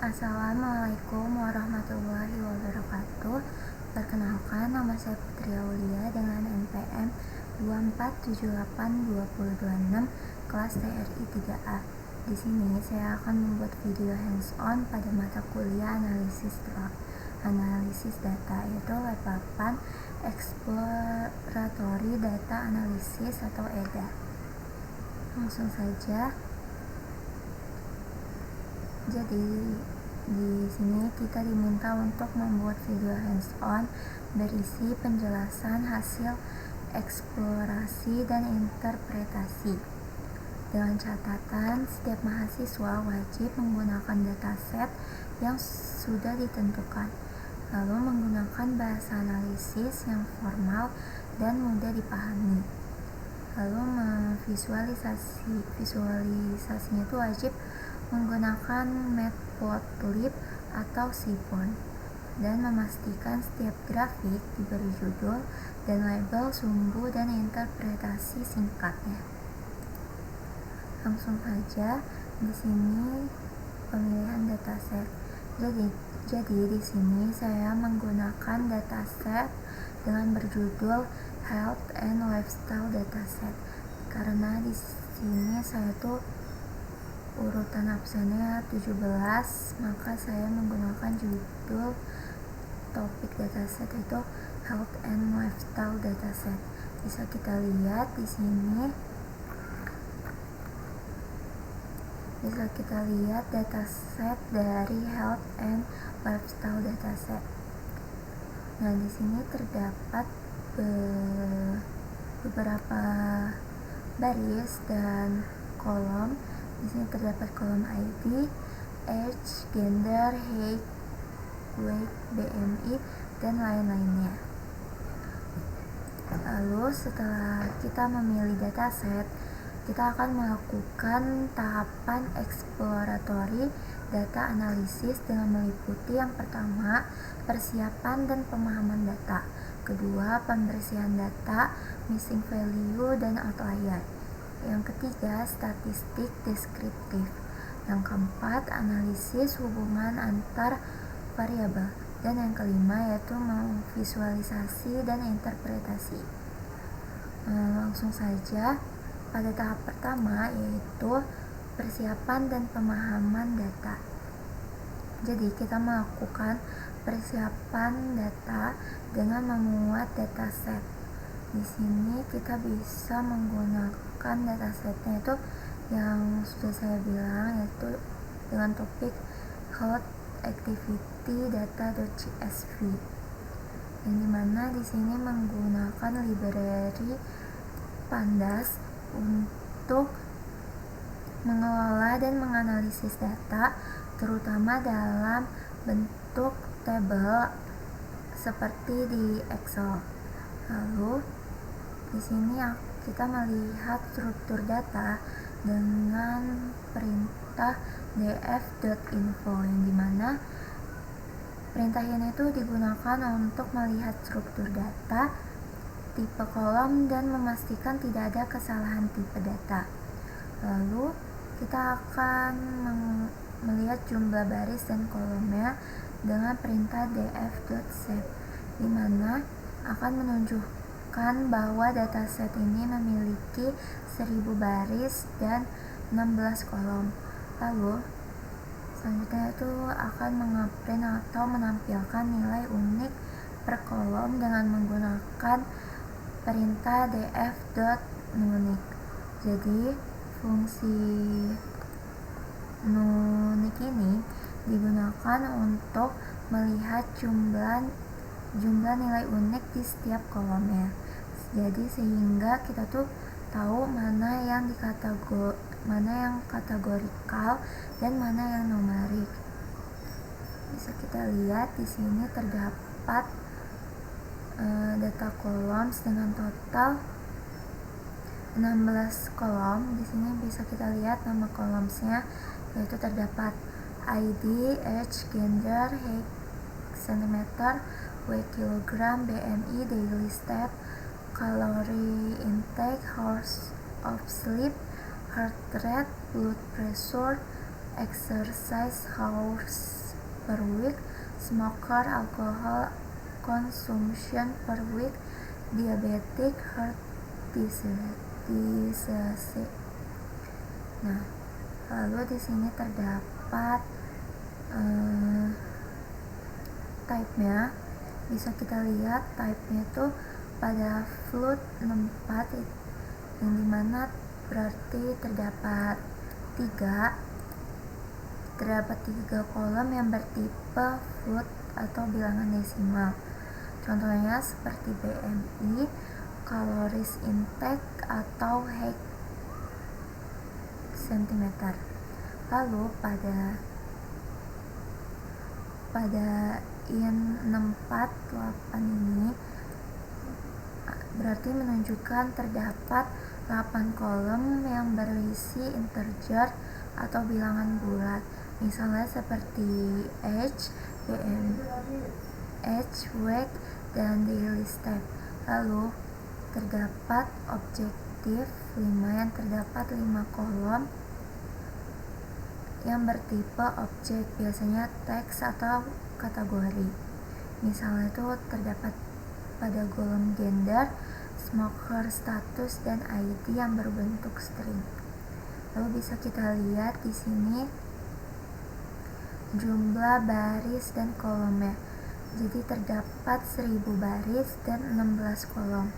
Assalamualaikum warahmatullahi wabarakatuh. Perkenalkan, nama saya Putri Aulia dengan NPM 2478226 kelas TRI 3A. Di sini saya akan membuat video hands-on pada mata kuliah analisis data, yaitu lab 8 Exploratory Data Analysis atau EDA. Langsung saja. Jadi di sini kita diminta untuk membuat video hands-on berisi penjelasan hasil eksplorasi dan interpretasi. Dengan catatan, setiap mahasiswa wajib menggunakan dataset yang sudah ditentukan, lalu menggunakan bahasa analisis yang formal dan mudah dipahami. Lalu visualisasinya itu wajib menggunakan Matplotlib atau Seaborn, dan memastikan setiap grafik diberi judul dan label sumbu dan interpretasi singkatnya. Langsung saja, di sini pemilihan dataset. Jadi di sini saya menggunakan dataset dengan berjudul Health and Lifestyle Dataset, karena di sini saya tuh urutan absennya 17, maka saya menggunakan judul topik dataset itu Health and Lifestyle Dataset. Bisa kita lihat di sini. Bisa kita lihat dataset dari Health and Lifestyle Dataset. Nah, di sini terdapat beberapa baris dan kolom. Di sini terdapat kolom ID, age, gender, height, weight, BMI, dan lain-lainnya. Lalu setelah kita memilih dataset, kita akan melakukan tahapan exploratory data analisis dengan meliputi yang pertama, persiapan dan pemahaman data. Kedua, pembersihan data, missing value, dan outlier. Yang ketiga, statistik deskriptif. Yang keempat, analisis hubungan antar variabel. Dan yang kelima yaitu visualisasi dan interpretasi. Langsung saja pada tahap pertama, yaitu persiapan dan pemahaman data. Jadi kita melakukan persiapan data dengan memuat dataset. Di sini kita bisa menggunakan datasetnya itu yang sudah saya bilang, yaitu dengan topik Cloud Activity Data.csv, yang dimana di sini menggunakan library Pandas untuk mengelola dan menganalisis data, terutama dalam bentuk tabel seperti di Excel. Lalu di sini kita melihat struktur data dengan perintah df.info, yang dimana perintah ini itu digunakan untuk melihat struktur data, tipe kolom, dan memastikan tidak ada kesalahan tipe data. Lalu kita akan melihat jumlah baris dan kolomnya dengan perintah df.save, di mana akan menunjukkan bahwa dataset ini memiliki 1000 baris dan 16 kolom. Lalu selanjutnya itu akan mengeprint atau menampilkan nilai unik per kolom dengan menggunakan perintah df.nunik. Jadi fungsi nunik ini digunakan untuk melihat jumlah nilai unik di setiap kolomnya. Jadi sehingga kita tuh tahu mana yang kategorikal dan mana yang numerik. Bisa kita lihat di sini terdapat data columns dengan total 16 kolom. Di sini bisa kita lihat nama columnsnya, yaitu terdapat ID, age, gender, height, centimeter, weight kilogram, BMI, daily step, calorie intake, hours of sleep, heart rate, blood pressure, exercise hours per week, smoker, alcohol consumption per week, diabetic, heart disease. Nah, lalu di sini terdapat type-nya. Bisa kita lihat type-nya itu pada float 64, yang dimana berarti terdapat tiga kolom yang bertipe float atau bilangan desimal. Contohnya seperti BMI, calories intake, atau height cm. Lalu pada in 648 ini berarti menunjukkan terdapat 8 kolom yang berisi integer atau bilangan bulat, misalnya seperti age, weight, dan daily step. Lalu terdapat objektif 5 yang terdapat 5 kolom yang bertipe objek, biasanya teks atau kategori. Misalnya itu terdapat pada kolom gender, smoker, status, dan ID yang berbentuk string. Lalu bisa kita lihat di sini jumlah baris dan kolomnya. Jadi terdapat 1000 baris dan 16 kolom.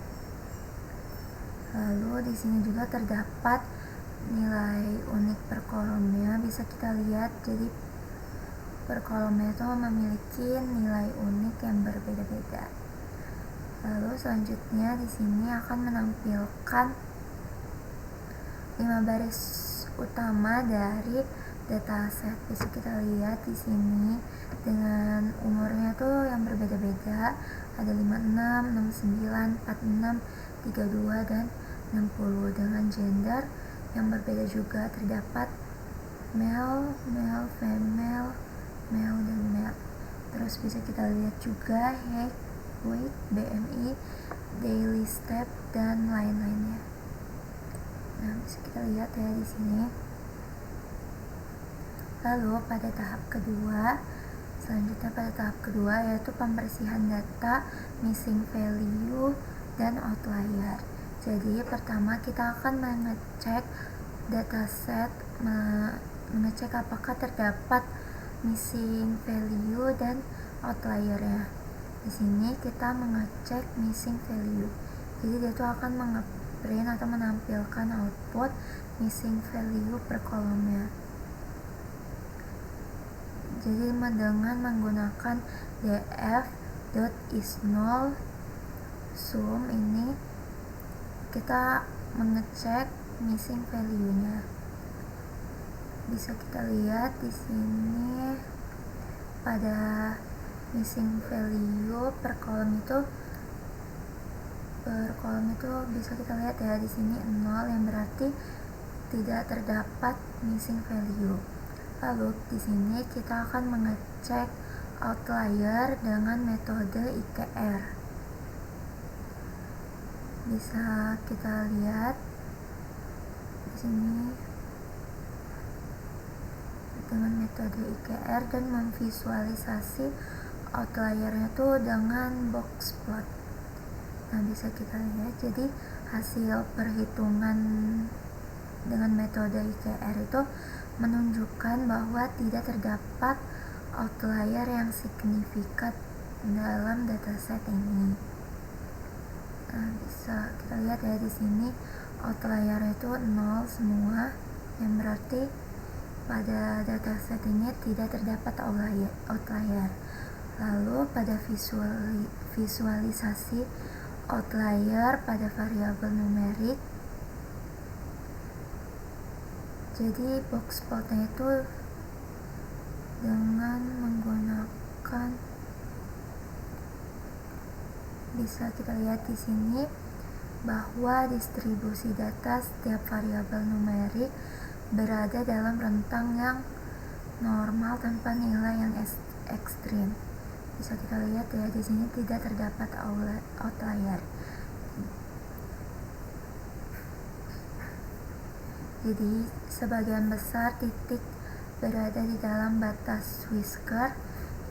Lalu di sini juga terdapat nilai unik per kolomnya. Bisa kita lihat, jadi per kolomnya itu memiliki nilai unik yang berbeda-beda. Lalu selanjutnya di sini akan menampilkan 5 baris utama dari dataset. Bisa kita lihat di sini dengan umurnya tuh yang berbeda-beda, ada 56, 69, 46, 32, dan 60. Dengan gender yang berbeda juga, terdapat male, female, male, dan male. Terus bisa kita lihat juga height, weight, BMI, daily step, dan lain-lainnya. Nah, bisa kita lihat ya di sini. Lalu pada tahap kedua, yaitu pembersihan data, missing value, dan outlier. Jadi pertama kita akan mengecek dataset, mengecek apakah terdapat missing value dan outliernya. Di sini kita mengecek missing value. Jadi dia itu akan nge-print atau menampilkan output missing value per kolomnya. Jadi dengan menggunakan df.isNull sum ini kita mengecek missing value-nya. Bisa kita lihat di sini pada missing value per kolom itu bisa kita lihat ya di sini 0, yang berarti tidak terdapat missing value. Lalu di sini kita akan mengecek outlier dengan metode IKR. Bisa kita lihat di sini dengan metode IKR dan memvisualisasi outliernya itu dengan box plot. Nah, bisa kita lihat, jadi hasil perhitungan dengan metode IKR itu menunjukkan bahwa tidak terdapat outlier yang signifikan dalam dataset ini. Nah, bisa kita lihat ya di sini outlier itu 0 semua, yang berarti pada dataset ini tidak terdapat outlier. Lalu pada visualisasi outlier pada variabel numerik, jadi box plotnya itu dengan menggunakan, bisa kita lihat di sini bahwa distribusi data setiap variabel numerik berada dalam rentang yang normal tanpa nilai yang ekstrim. Bisa kita lihat ya di sini tidak terdapat outlier. Jadi sebagian besar titik berada di dalam batas whisker,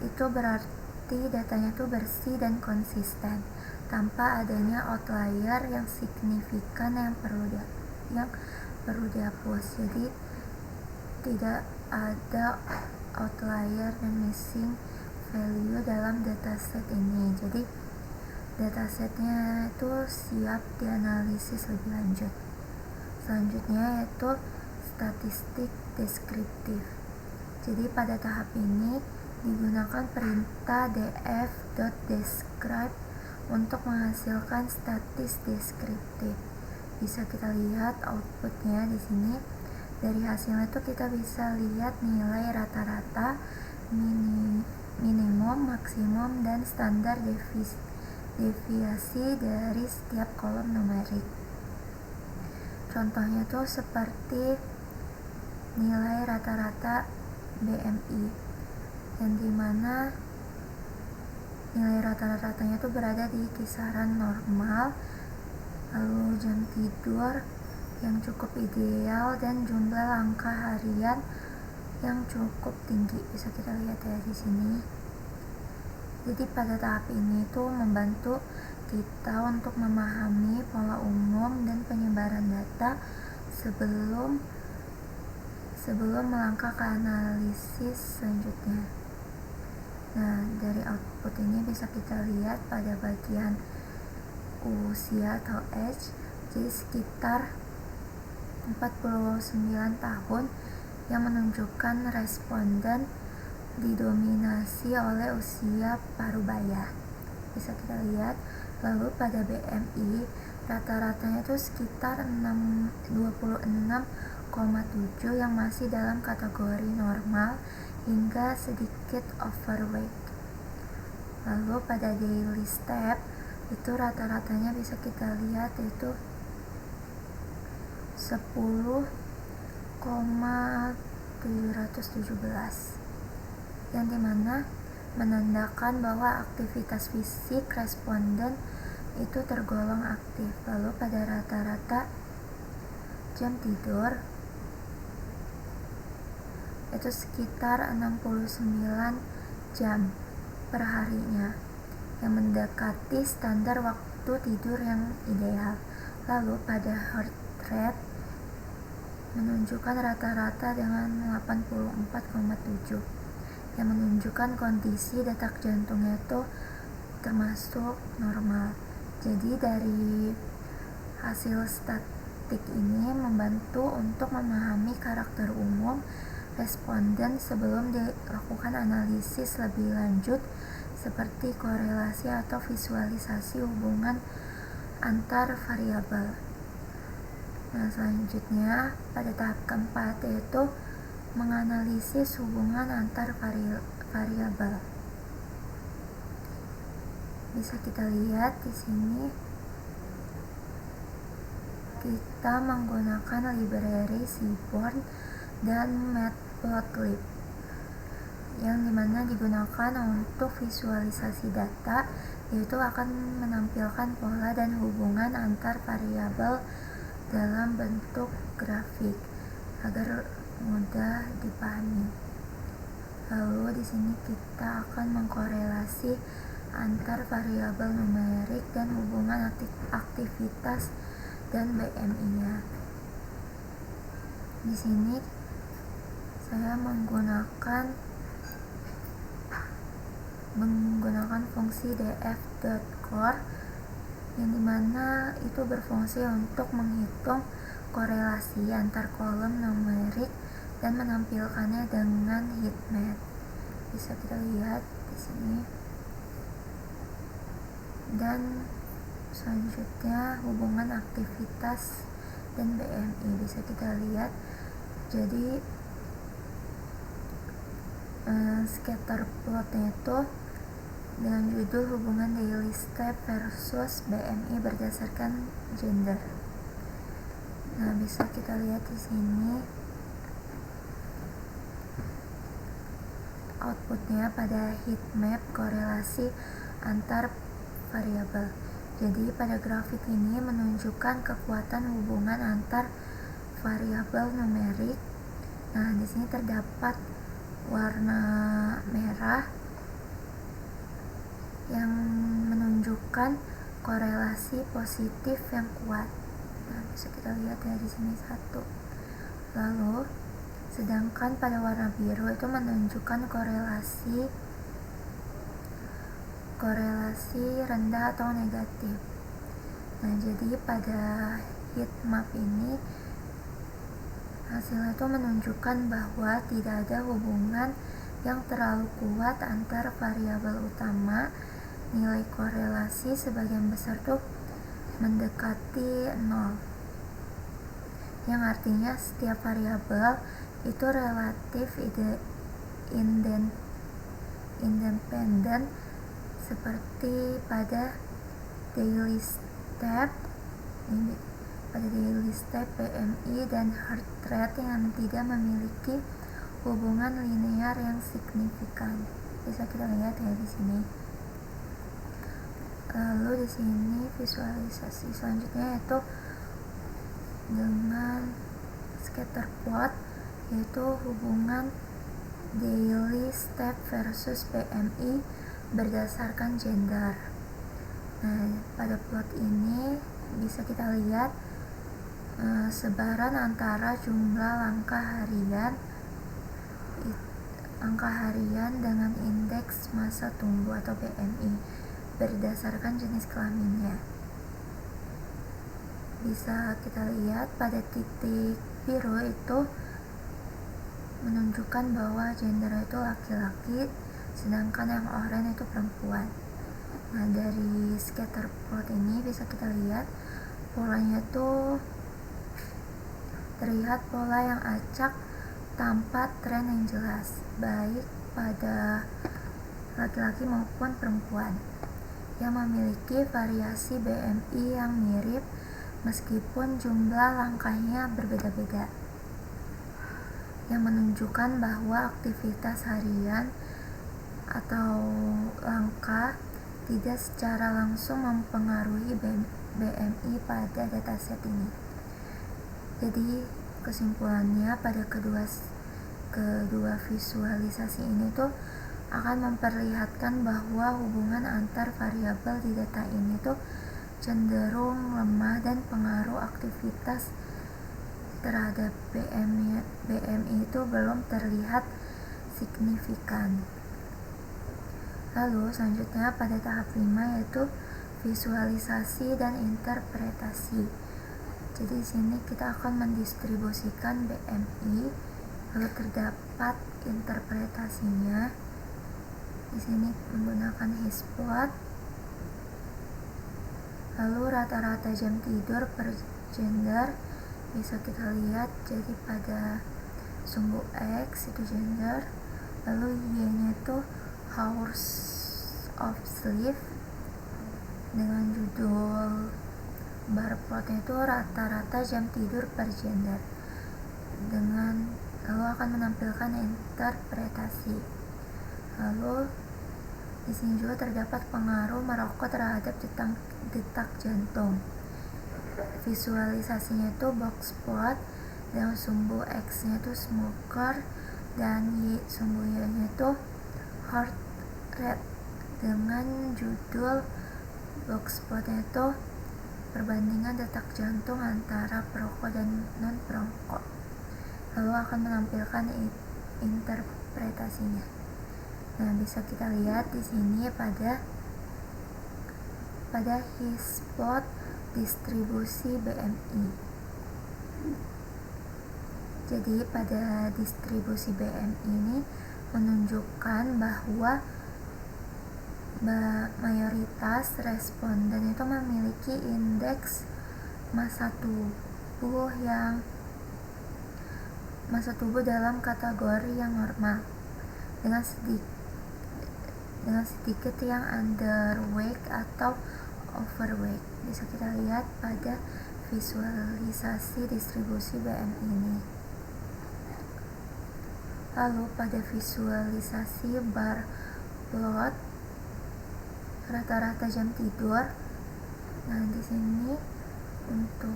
itu berarti datanya itu bersih dan konsisten tanpa adanya outlier yang signifikan yang perlu dihapus. Jadi tidak ada outlier dan missing value dalam dataset ini. Jadi datasetnya itu siap dianalisis lebih lanjut. Selanjutnya yaitu statistik deskriptif. Jadi pada tahap ini digunakan perintah df.describe untuk menghasilkan statis deskriptif. Bisa kita lihat outputnya di sini. Dari hasilnya itu kita bisa lihat nilai rata-rata, minimum, maksimum, dan standar deviasi dari setiap kolom numerik. Contohnya tuh seperti nilai rata-rata BMI, yang dimana nilai rata-ratanya itu berada di kisaran normal, lalu jam tidur yang cukup ideal, dan jumlah langkah harian yang cukup tinggi. Bisa kita lihat ya di sini. Jadi pada tahap ini tuh membantu kita untuk memahami pola umum dan penyebaran data sebelum melangkah ke analisis selanjutnya. Nah, dari output ini bisa kita lihat pada bagian usia atau age, jadi sekitar 49 tahun, yang menunjukkan responden didominasi oleh usia parubaya. Bisa kita lihat. Lalu pada BMI rata-ratanya itu sekitar 26,7 yang masih dalam kategori normal hingga sedikit overweight. Lalu pada daily step itu rata-ratanya bisa kita lihat yaitu 10,717, yang dimana menandakan bahwa aktivitas fisik responden itu tergolong aktif. Lalu pada rata-rata jam tidur itu sekitar 69 jam per harinya, yang mendekati standar waktu tidur yang ideal. Lalu pada heart rate menunjukkan rata-rata dengan 84,7, yang menunjukkan kondisi detak jantungnya itu termasuk normal. Jadi dari hasil statistik ini membantu untuk memahami karakter umum responden sebelum dilakukan analisis lebih lanjut seperti korelasi atau visualisasi hubungan antar variabel. Nah, selanjutnya pada tahap keempat yaitu menganalisis hubungan antar variabel. Bisa kita lihat di sini kita menggunakan library Seaborn dan Matplotlib, yang dimana digunakan untuk visualisasi data, yaitu akan menampilkan pola dan hubungan antar variabel dalam bentuk grafik agar mudah dipahami. Lalu di sini kita akan mengkorelasi antar variabel numerik dan hubungan aktivitas dan BMI-nya. Di sini saya menggunakan fungsi df.core, yang dimana itu berfungsi untuk menghitung korelasi antar kolom numerik dan menampilkannya dengan heatmap. Bisa kita lihat di sini. Dan selanjutnya hubungan aktivitas dan BMI bisa kita lihat. Jadi scatter plotnya itu dengan judul hubungan daily step versus BMI berdasarkan gender. Nah, bisa kita lihat di sini outputnya pada heatmap korelasi antar variabel. Jadi pada grafik ini menunjukkan kekuatan hubungan antar variabel numerik Nah, di sini terdapat warna merah yang menunjukkan korelasi positif yang kuat. Nah, bisa kita lihat ya di sini 1. Lalu, sedangkan pada warna biru itu menunjukkan korelasi rendah atau negatif. Nah, jadi pada heat map ini hasilnya itu menunjukkan bahwa tidak ada hubungan yang terlalu kuat antar variabel utama. Nilai korelasi sebagian besar tuh mendekati 0, yang artinya setiap variabel itu relatif independen, seperti pada daily step PMI dan heart rate yang tidak memiliki hubungan linear yang signifikan. Bisa kita lihat ya di sini. Lalu di sini visualisasi selanjutnya yaitu dengan scatter plot, yaitu hubungan daily step versus PMI berdasarkan gender. Nah, pada plot ini bisa kita lihat sebaran antara jumlah langkah harian dengan indeks massa tubuh atau BMI berdasarkan jenis kelaminnya. Bisa kita lihat pada titik biru itu menunjukkan bahwa gender itu laki-laki, sedangkan yang oranye itu perempuan. Nah, dari scatter plot ini bisa kita lihat polanya itu terlihat pola yang acak tanpa tren yang jelas, baik pada laki-laki maupun perempuan, yang memiliki variasi BMI yang mirip meskipun jumlah langkahnya berbeda-beda, yang menunjukkan bahwa aktivitas harian atau langkah tidak secara langsung mempengaruhi BMI pada dataset ini. Jadi kesimpulannya pada kedua visualisasi ini tuh akan memperlihatkan bahwa hubungan antar variabel di data ini tuh cenderung lemah dan pengaruh aktivitas terhadap BMI itu belum terlihat signifikan. Lalu selanjutnya pada tahap 5 yaitu visualisasi dan interpretasi. Jadi di sini kita akan mendistribusikan BMI, lalu terdapat interpretasinya. Di sini menggunakan Hisplot. Lalu rata-rata jam tidur per gender bisa kita lihat. Jadi pada sumbu X itu gender, lalu Y-nya itu hours of sleep, dengan judul bar plotnya itu rata-rata jam tidur per gender, lalu akan menampilkan interpretasi. Lalu di sini juga terdapat pengaruh merokok terhadap detak jantung. Visualisasinya itu box plot, dan sumbu X-nya itu smoker, dan sumbu Y-nya itu heart rate, dengan judul box plotnya itu perbandingan detak jantung antara perokok dan non perokok. Lalu akan menampilkan interpretasinya. Nah, bisa kita lihat di sini pada Hisplot distribusi BMI. Jadi pada distribusi BMI ini menunjukkan bahwa mayoritas responden itu memiliki indeks massa tubuh dalam kategori yang normal, dengan sedikit yang underweight atau overweight. Bisa kita lihat pada visualisasi distribusi BMI ini. Lalu pada visualisasi bar plot rata-rata jam tidur. Nah, di sini untuk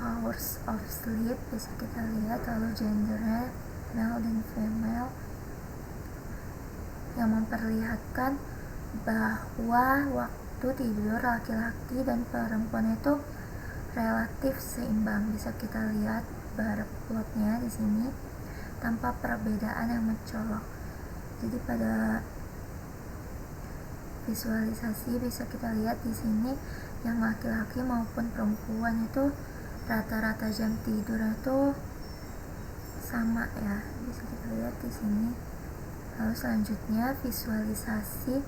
hours of sleep, bisa kita lihat. Lalu gendernya male dan female, yang memperlihatkan bahwa waktu tidur laki-laki dan perempuan itu relatif seimbang. Bisa kita lihat bar plotnya di sini tanpa perbedaan yang mencolok. Jadi pada visualisasi bisa kita lihat di sini yang laki-laki maupun perempuan itu rata-rata jam tidur itu sama ya, bisa kita lihat di sini. Lalu selanjutnya visualisasi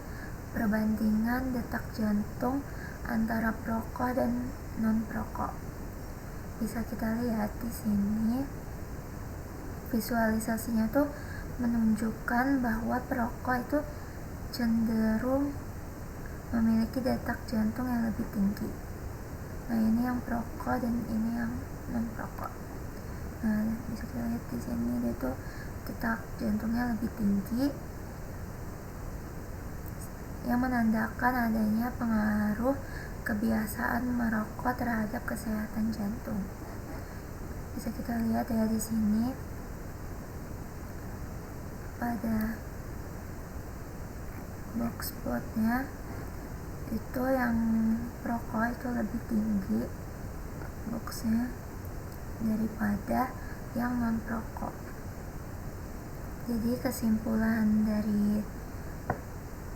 perbandingan detak jantung antara perokok dan non perokok. Bisa kita lihat di sini visualisasinya tuh menunjukkan bahwa perokok itu cenderung memiliki detak jantung yang lebih tinggi. Nah, ini yang perokok dan ini yang non perokok. Nah, bisa kita lihat di sini dia tuh detak jantungnya lebih tinggi, yang menandakan adanya pengaruh kebiasaan merokok terhadap kesehatan jantung. Bisa kita lihat ya di sini pada box plotnya itu yang perokok itu lebih tinggi boxnya daripada yang non perokok. Jadi kesimpulan dari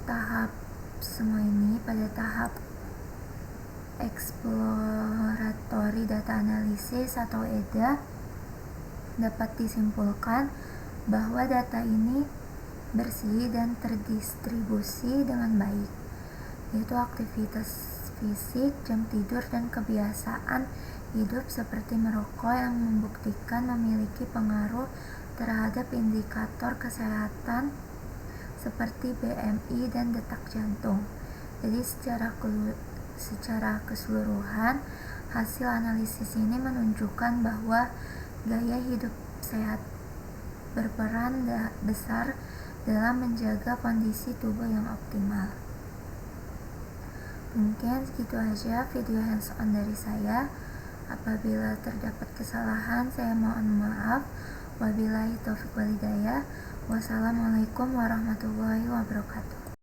tahap semua ini, pada tahap exploratory data analysis atau EDA, dapat disimpulkan bahwa data ini bersih dan terdistribusi dengan baik, yaitu aktivitas fisik, jam tidur, dan kebiasaan hidup seperti merokok yang membuktikan memiliki pengaruh terhadap indikator kesehatan seperti BMI dan detak jantung. Jadi secara keseluruhan hasil analisis ini menunjukkan bahwa gaya hidup sehat berperan besar dalam menjaga kondisi tubuh yang optimal. Mungkin segitu aja video hands-on dari saya. Apabila terdapat kesalahan, saya mohon maaf. Wabillahi taufiq wal hidayah. Wassalamualaikum warahmatullahi wabarakatuh.